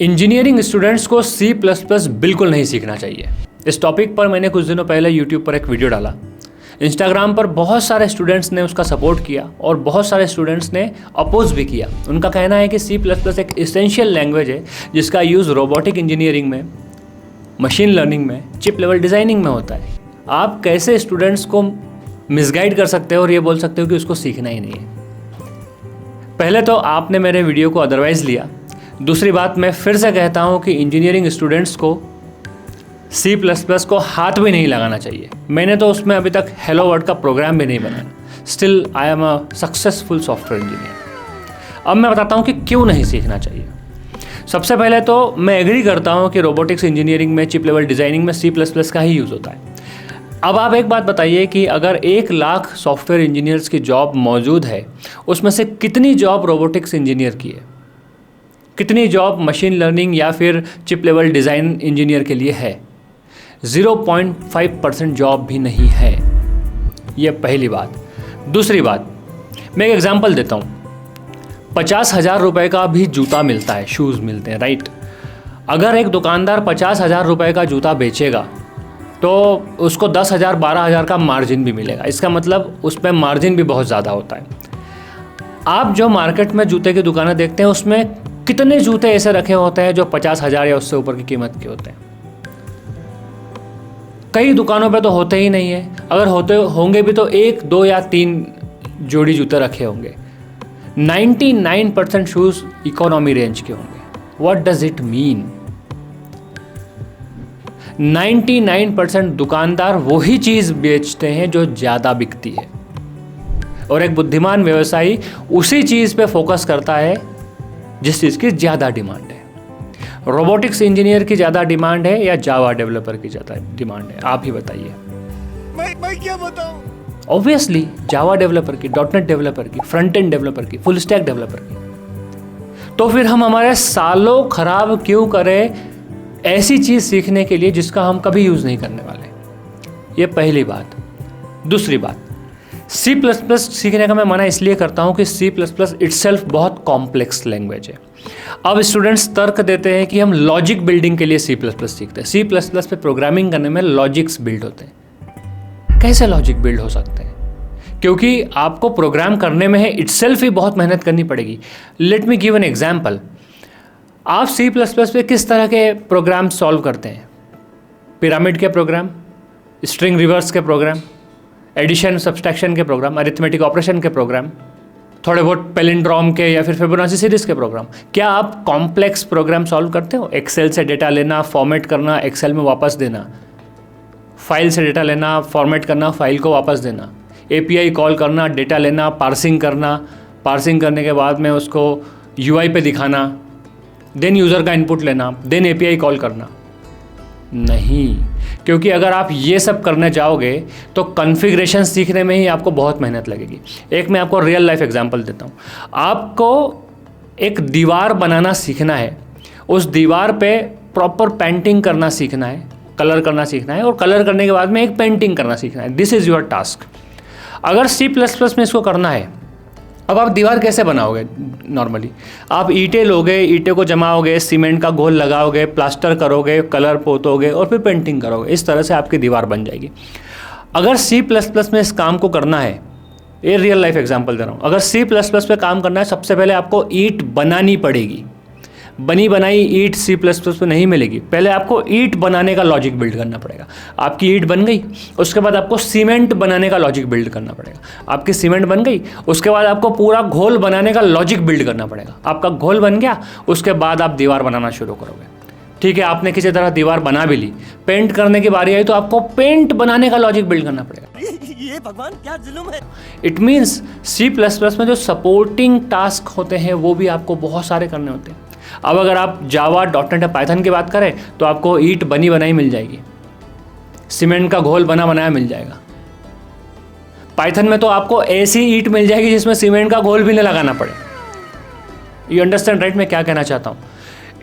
Engineering students को सी plus plus बिल्कुल नहीं सीखना चाहिए। इस टॉपिक पर मैंने कुछ दिनों पहले यूट्यूब पर एक वीडियो डाला। इंस्टाग्राम पर बहुत सारे स्टूडेंट्स ने उसका सपोर्ट किया और बहुत सारे स्टूडेंट्स ने अपोज भी किया। उनका कहना है कि सी प्लस प्लस एक इसेंशियल लैंग्वेज है जिसका यूज़ रोबोटिक इंजीनियरिंग में, मशीन लर्निंग में, चिप लेवल डिज़ाइनिंग में होता है। आप कैसे स्टूडेंट्स को मिसगाइड कर सकते हो और ये बोल सकते हो कि उसको सीखना ही नहीं है? पहले तो आपने मेरे वीडियो को अदरवाइज़ लिया। दूसरी बात, मैं फिर से कहता हूँ कि इंजीनियरिंग स्टूडेंट्स को सी प्लस प्लस को हाथ भी नहीं लगाना चाहिए। मैंने तो उसमें अभी तक हेलो वर्ल्ड का प्रोग्राम भी नहीं बनाया। Still I am a successful software engineer. अब मैं बताता हूँ कि क्यों नहीं सीखना चाहिए। सबसे पहले तो मैं एग्री करता हूँ कि रोबोटिक्स इंजीनियरिंग में, चिप लेवल डिज़ाइनिंग में सी प्लस प्लस का ही यूज़ होता है। अब आप एक बात बताइए कि अगर 1 लाख सॉफ्टवेयर इंजीनियर्स की जॉब मौजूद है, उसमें से कितनी जॉब रोबोटिक्स इंजीनियर की है, कितनी जॉब मशीन लर्निंग या फिर चिप लेवल डिज़ाइन इंजीनियर के लिए है? 0.5% जॉब भी नहीं है। ये पहली बात। दूसरी बात, मैं एक एग्जांपल देता हूँ। 50,000 रुपये का भी जूता मिलता है, शूज़ मिलते हैं, राइट? अगर एक दुकानदार 50,000 रुपये का जूता बेचेगा तो उसको 10,000 12,000 का मार्जिन भी मिलेगा। इसका मतलब उस पर मार्जिन भी बहुत ज़्यादा होता है। आप जो मार्केट में जूते की दुकानें देखते हैं उसमें कितने जूते ऐसे रखे होते हैं जो 50,000 या उससे ऊपर की कीमत के होते हैं? कई दुकानों पे तो होते ही नहीं है। अगर होते होंगे भी तो 1, 2 या 3 जोड़ी जूते रखे होंगे। 99% शूज़ इकोनॉमी रेंज के होंगे। What does it mean? 99% दुकानदार वही चीज़ बेचते हैं जो ज़्यादा बिकती है, और एक बुद्धिमान व्यवसायी उसी चीज़ पे फोकस करता है जिस चीज़ की ज़्यादा डिमांड है। रोबोटिक्स इंजीनियर की ज़्यादा डिमांड है या जावा डेवलपर की ज़्यादा डिमांड है? आप ही बताइए। मैं क्या बताऊं? ऑब्वियसली जावा डेवलपर की, डॉटनेट डेवलपर की, फ्रंट एंड डेवलपर की, फुल स्टैक डेवलपर की। तो फिर हम हमारे सालों खराब क्यों करें ऐसी चीज़ सीखने के लिए जिसका हम कभी यूज़ नहीं करने वाले? ये पहली बात। दूसरी बात, सी प्लस प्लस सीखने का मैं मना इसलिए करता हूँ कि सी प्लस प्लस इटसेल्फ बहुत कॉम्प्लेक्स लैंग्वेज है। अब स्टूडेंट्स तर्क देते हैं कि हम लॉजिक बिल्डिंग के लिए सी प्लस प्लस सीखते हैं। सी प्लस प्लस पे प्रोग्रामिंग करने में लॉजिक्स बिल्ड होते हैं। कैसे लॉजिक बिल्ड हो सकते हैं? क्योंकि आपको प्रोग्राम करने में है इटसेल्फ ही बहुत मेहनत करनी पड़ेगी। Let me give an example. आप सी प्लस प्लस पे किस तरह के प्रोग्राम सॉल्व करते हैं? पिरामिड के प्रोग्राम, स्ट्रिंग रिवर्स के प्रोग्राम, एडिशन सब्सट्रैक्शन के प्रोग्राम, अरिथमेटिक ऑपरेशन के प्रोग्राम, थोड़े बहुत पैलिंड्रोम के या फिर फिबोनाची सीरीज के प्रोग्राम। क्या आप कॉम्प्लेक्स प्रोग्राम सॉल्व करते हो? एक्सेल से डेटा लेना, फॉर्मेट करना, एक्सेल में वापस देना, फाइल से डेटा लेना, फॉर्मेट करना, फाइल को वापस देना, एपीआई कॉल करना, डेटा लेना, पार्सिंग करना, पार्सिंग करने के बाद में उसको यूआई पे दिखाना, देन यूज़र का इनपुट लेना, देन एपीआई कॉल करना? नहीं, क्योंकि अगर आप ये सब करने जाओगे तो कॉन्फ़िगरेशन सीखने में ही आपको बहुत मेहनत लगेगी। एक मैं आपको रियल लाइफ एग्जांपल देता हूँ। आपको एक दीवार बनाना सीखना है, उस दीवार पे प्रॉपर पेंटिंग करना सीखना है, कलर करना सीखना है, और कलर करने के बाद में एक पेंटिंग करना सीखना है। This is your task. अगर सी प्लस प्लस में इसको करना है, अब आप दीवार कैसे बनाओगे? नॉर्मली आप ईंटें लोगे, ईंटें को जमाओगे, सीमेंट का घोल लगाओगे, प्लास्टर करोगे, कलर पोतोगे और फिर पेंटिंग करोगे। इस तरह से आपकी दीवार बन जाएगी। अगर सी प्लस प्लस में इस काम को करना है, ये रियल लाइफ एग्जांपल दे रहा हूँ, अगर सी प्लस प्लस पे काम करना है, सबसे पहले आपको ईंट बनानी पड़ेगी। बनी बनाई ईंट सी प्लस प्लस पे नहीं मिलेगी। पहले आपको ईंट बनाने का लॉजिक बिल्ड करना पड़ेगा। आपकी ईंट बन गई, उसके बाद आपको सीमेंट बनाने का लॉजिक बिल्ड करना पड़ेगा। आपकी सीमेंट बन गई, उसके बाद आपको पूरा घोल बनाने का लॉजिक बिल्ड करना पड़ेगा। आपका घोल बन गया, उसके बाद आप दीवार बनाना शुरू करोगे। ठीक है, आपने किसी तरह दीवार बना भी ली, पेंट करने की बारी आई तो आपको पेंट बनाने का लॉजिक बिल्ड करना पड़ेगा। ये भगवान क्या जुल्म है। It means C plus plus में जो सपोर्टिंग टास्क होते हैं वो भी आपको बहुत सारे करने होते हैं। अब अगर आप जावा, डॉटनेट या पाइथन की बात करें तो आपको ईंट बनी बनाई मिल जाएगी, सीमेंट का घोल बना बनाया मिल जाएगा। पाइथन में तो आपको ऐसी ईंट मिल जाएगी जिसमें सीमेंट का घोल भी नहीं लगाना पड़े। यू अंडरस्टैंड राइट मैं क्या कहना चाहता हूँ?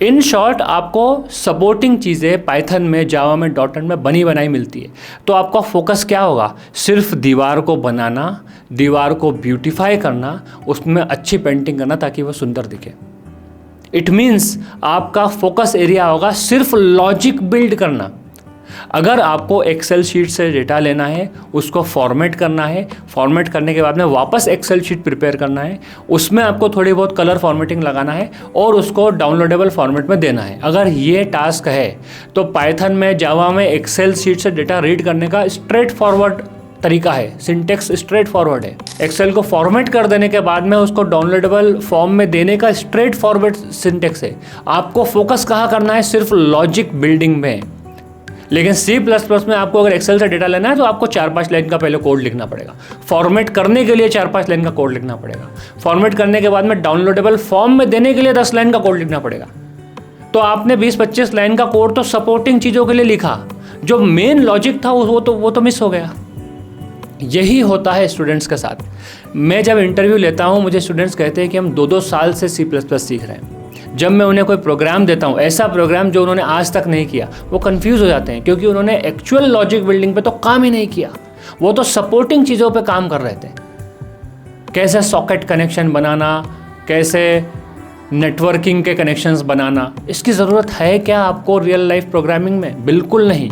इन शॉर्ट, आपको सपोर्टिंग चीज़ें पाइथन में, जावा में, डॉटनेट में बनी बनाई मिलती है। तो आपका फोकस क्या होगा? सिर्फ दीवार को बनाना, दीवार को ब्यूटीफाई करना, उसमें अच्छी पेंटिंग करना ताकि वो सुंदर दिखे। इट मीन्स आपका फोकस एरिया होगा सिर्फ लॉजिक बिल्ड करना। अगर आपको एक्सेल शीट से डेटा लेना है, उसको फॉर्मेट करना है, फॉर्मेट करने के बाद में वापस एक्सेल शीट प्रिपेयर करना है, उसमें आपको थोड़ी बहुत कलर फॉर्मेटिंग लगाना है और उसको डाउनलोडेबल फॉर्मेट में देना है, अगर ये टास्क है तो पाइथन में, जावा में एक्सेल शीट से डेटा रीड करने का स्ट्रेट फॉरवर्ड तरीका है, सिंटेक्स स्ट्रेट फॉरवर्ड है। एक्सेल को फॉर्मेट कर देने के बाद में उसको डाउनलोडेबल फॉर्म में देने का स्ट्रेट फॉरवर्ड सिंटेक्स है। आपको फोकस कहाँ करना है? सिर्फ लॉजिक बिल्डिंग में। लेकिन C++ में आपको अगर एक्सेल से डेटा लेना है तो आपको 4-5 लाइन का पहले कोड लिखना पड़ेगा। फॉर्मेट करने के लिए 4-5 लाइन का कोड लिखना पड़ेगा। फॉर्मेट करने के बाद में डाउनलोडेबल फॉर्म में देने के लिए 10 लाइन का कोड लिखना पड़ेगा। तो आपने 20-25 लाइन का कोड तो सपोर्टिंग चीज़ों के लिए लिखा, जो मेन लॉजिक था वो तो मिस हो गया। यही होता है स्टूडेंट्स के साथ। मैं जब इंटरव्यू लेता हूँ, मुझे स्टूडेंट्स कहते हैं कि हम 2-2 साल से C++ सीख रहे हैं। जब मैं उन्हें कोई प्रोग्राम देता हूँ, ऐसा प्रोग्राम जो उन्होंने आज तक नहीं किया, वो कंफ्यूज हो जाते हैं, क्योंकि उन्होंने एक्चुअल लॉजिक बिल्डिंग पे तो काम ही नहीं किया, वो तो सपोर्टिंग चीज़ों पे काम कर रहे थे। कैसे सॉकेट कनेक्शन बनाना, कैसे नेटवर्किंग के कनेक्शंस बनाना, इसकी ज़रूरत है क्या आपको रियल लाइफ प्रोग्रामिंग में? बिल्कुल नहीं।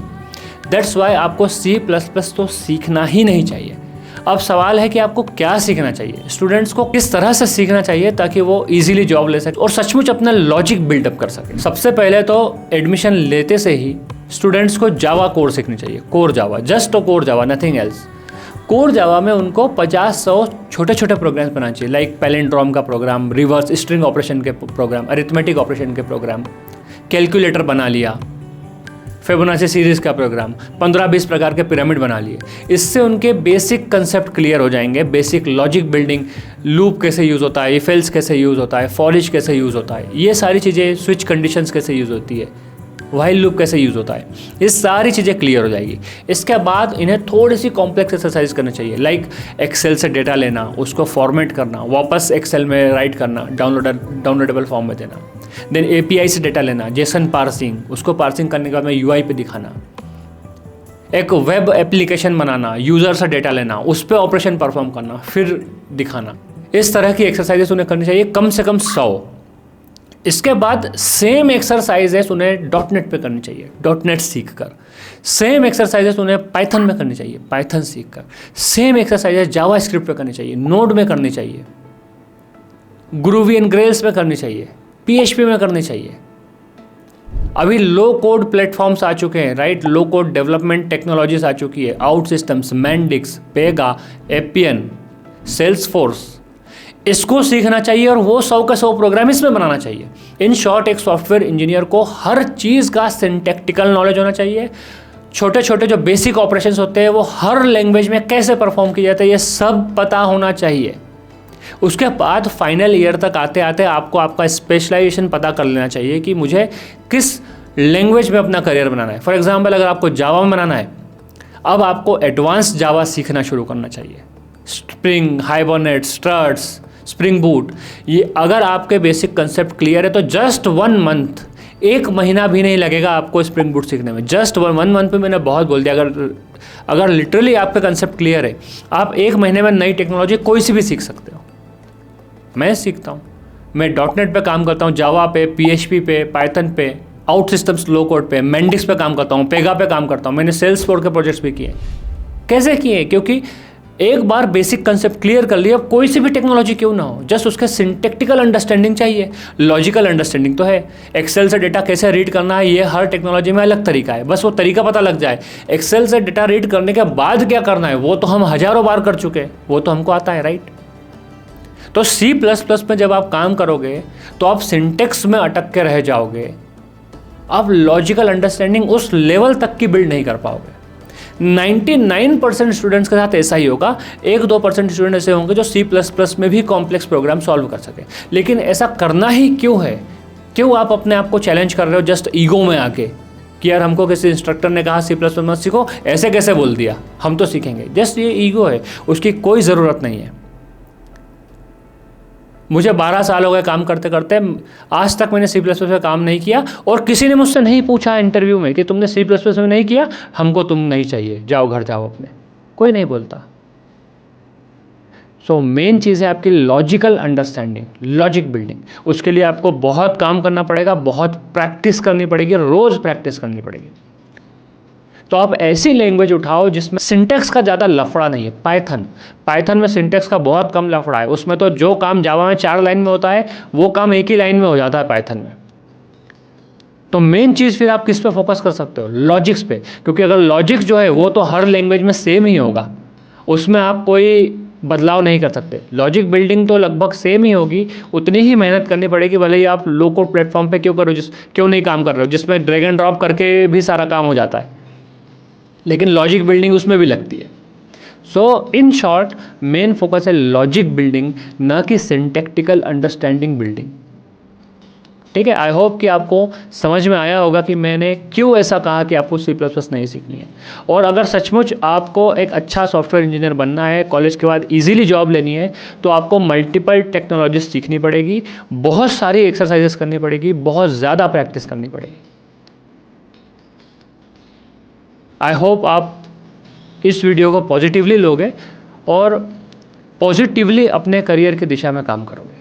दैट्स वाई आपको C++ तो सीखना ही नहीं चाहिए। अब सवाल है कि आपको क्या सीखना चाहिए, स्टूडेंट्स को किस तरह से सीखना चाहिए ताकि वो इजीली जॉब ले सके और सचमुच अपना लॉजिक बिल्डअप कर सके। सबसे पहले तो एडमिशन लेते से ही स्टूडेंट्स को जावा कोर सीखनी चाहिए। Core Java, just core Java, nothing else. Core Java में उनको 50-100 छोटे छोटे प्रोग्राम्स बनाने चाहिए, लाइक पैलिंड्रोम का प्रोग्राम, रिवर्स स्ट्रिंग ऑपरेशन के प्रोग्राम, अरिथमेटिक ऑपरेशन के प्रोग्राम, कैलकुलेटर बना लिया, फिबोनाची सीरीज़ का प्रोग्राम, 15-20 प्रकार के पिरामिड बना लिए। इससे उनके बेसिक कंसेप्ट क्लियर हो जाएंगे। बेसिक लॉजिक बिल्डिंग, लूप कैसे यूज़ होता है, इफ एल्स कैसे यूज़ होता है, फॉर ईच कैसे यूज़ होता है, ये सारी चीज़ें, स्विच कंडीशंस कैसे यूज़ होती है, व्हाइल लूप कैसे यूज़ होता है, ये सारी चीज़ें क्लियर हो जाएगी। इसके बाद इन्हें थोड़ी सी कॉम्प्लेक्स एक्सरसाइज करनी चाहिए, लाइक एक्सेल से डेटा लेना, उसको फॉर्मेट करना, वापस एक्सेल में राइट करना, डाउनलोडेबल फॉर्म में देना। देन API से डेटा लेना, जेसन पार्सिंग, उसको पार्सिंग करने के बाद में UI पे दिखाना। एक वेब एप्लीकेशन बनाना, यूज़र से डेटा लेना, उस पर ऑपरेशन परफॉर्म करना, फिर दिखाना। इस तरह की एक्सरसाइजेस उन्हें करनी चाहिए, कम से कम 100। इसके बाद सेम एक्सरसाइजेस उन्हें .NET पे करनी चाहिए, .NET सीख कर। सेम एक्सरसाइजेस उन्हें पाइथन में करनी चाहिए, पाइथन सीख कर। सेम एक्सरसाइजेस जावास्क्रिप्ट पे करनी चाहिए, नोड में करनी चाहिए, ग्रूवी एंड ग्रेल्स में करनी चाहिए, PHP में करनी चाहिए। अभी लो कोड प्लेटफॉर्म्स आ चुके हैं, राइट? लो कोड डेवलपमेंट टेक्नोलॉजीज आ चुकी है, आउट सिस्टम्स, मैंडिक्स, पेगा, एपियन, सेल्सफोर्स, इसको सीखना चाहिए और वो 100 का 100 प्रोग्राम इसमें बनाना चाहिए। इन शॉर्ट, एक सॉफ्टवेयर इंजीनियर को हर चीज़ का सिंटैक्टिकल नॉलेज होना चाहिए। छोटे छोटे जो बेसिक ऑपरेशंस होते हैं वो हर लैंग्वेज में कैसे परफॉर्म किए जाते हैं, ये सब पता होना चाहिए। उसके बाद फाइनल ईयर तक आते आते आपको आपका स्पेशलाइजेशन पता कर लेना चाहिए कि मुझे किस लैंग्वेज में अपना करियर बनाना है। फॉर एग्जांपल, अगर आपको जावा में बनाना है, अब आपको एडवांस जावा सीखना शुरू करना चाहिए। Spring, hibernate, struts, spring boot, ये अगर आपके बेसिक कंसेप्ट क्लियर है तो जस्ट 1 मंथ, 1 महीना भी नहीं लगेगा आपको स्प्रिंग बूट सीखने में। जस्ट 1 मंथ में मैंने बहुत बोल दिया। अगर लिटरली आपका कंसेप्ट क्लियर है, आप 1 महीने में नई टेक्नोलॉजी कोई सी भी सीख सकते हो। मैं सीखता हूँ, मैं .NET पे काम करता हूँ, जावा पे, PHP पे, पाइथन पे, आउट सिस्टम्स लो कोड पे, मैंडिक्स पे काम करता हूँ, पेगा पे काम करता हूँ। मैंने सेल्सफोर्स के प्रोजेक्ट्स भी किए। कैसे किए? क्योंकि एक बार बेसिक कंसेप्ट क्लियर कर लिया, कोई सी भी टेक्नोलॉजी क्यों ना हो, जस्ट उसके सिंटेक्टिकल अंडरस्टैंडिंग चाहिए। लॉजिकल अंडरस्टैंडिंग तो है, एक्सेल से डेटा कैसे रीड करना है ये हर टेक्नोलॉजी में अलग तरीका है, बस वो तरीका पता लग जाए। एक्सेल से डेटा रीड करने के बाद क्या करना है वो तो हम हज़ारों बार कर चुके हैं, वो तो हमको आता है, राइट? तो C++ में जब आप काम करोगे तो आप सिंटेक्स में अटक के रह जाओगे, आप लॉजिकल अंडरस्टैंडिंग उस लेवल तक की बिल्ड नहीं कर पाओगे। 99% स्टूडेंट्स के साथ ऐसा ही होगा। 1-2% स्टूडेंट ऐसे होंगे जो C++ में भी कॉम्प्लेक्स प्रोग्राम सॉल्व कर सके। लेकिन ऐसा करना ही क्यों है? क्यों आप अपने आप को चैलेंज कर रहे हो जस्ट ईगो में आके कि यार हमको किसी इंस्ट्रक्टर ने कहा C++ मत सीखो, ऐसे कैसे बोल दिया, हम तो सीखेंगे। जस्ट ये ईगो है, उसकी कोई ज़रूरत नहीं है। मुझे 12 साल हो गए काम करते करते, आज तक मैंने C++ पे काम नहीं किया और किसी ने मुझसे नहीं पूछा इंटरव्यू में कि तुमने C++ में नहीं किया, हमको तुम नहीं चाहिए, जाओ घर जाओ अपने। कोई नहीं बोलता। सो मेन चीज़ है आपकी लॉजिकल अंडरस्टैंडिंग, लॉजिक बिल्डिंग। उसके लिए आपको बहुत काम करना पड़ेगा, बहुत प्रैक्टिस करनी पड़ेगी, रोज़ प्रैक्टिस करनी पड़ेगी। तो आप ऐसी लैंग्वेज उठाओ जिसमें सिंटेक्स का ज़्यादा लफड़ा नहीं है। पाइथन में सिंटेक्स का बहुत कम लफड़ा है। उसमें तो जो काम जावा में 4 लाइन में होता है वो काम एक ही लाइन में हो जाता है पाइथन में। तो मेन चीज़ फिर आप किस पे फोकस कर सकते हो? लॉजिक्स पे, क्योंकि अगर लॉजिक जो है वो तो हर लैंग्वेज में सेम ही होगा, उसमें आप कोई बदलाव नहीं कर सकते। लॉजिक बिल्डिंग तो लगभग सेम ही होगी, उतनी ही मेहनत करनी पड़ेगी, भले ही आप लो कोड प्लेटफॉर्म पे क्यों नहीं काम कर रहे हो, जिसमें ड्रैग एंड ड्रॉप करके भी सारा काम हो जाता है, लेकिन लॉजिक बिल्डिंग उसमें भी लगती है। सो इन शॉर्ट मेन फोकस है लॉजिक बिल्डिंग, ना कि सिंटैक्टिकल अंडरस्टैंडिंग बिल्डिंग। ठीक है, आई होप कि आपको समझ में आया होगा कि मैंने क्यों ऐसा कहा कि आपको C++ नहीं सीखनी है। और अगर सचमुच आपको एक अच्छा सॉफ्टवेयर इंजीनियर बनना है, कॉलेज के बाद इजीली जॉब लेनी है, तो आपको मल्टीपल टेक्नोलॉजीज सीखनी पड़ेगी, बहुत सारी एक्सरसाइजेस करनी पड़ेगी, बहुत ज़्यादा प्रैक्टिस करनी पड़ेगी। आई होप आप इस वीडियो को पॉजिटिवली लोगे और पॉजिटिवली अपने करियर की दिशा में काम करोगे।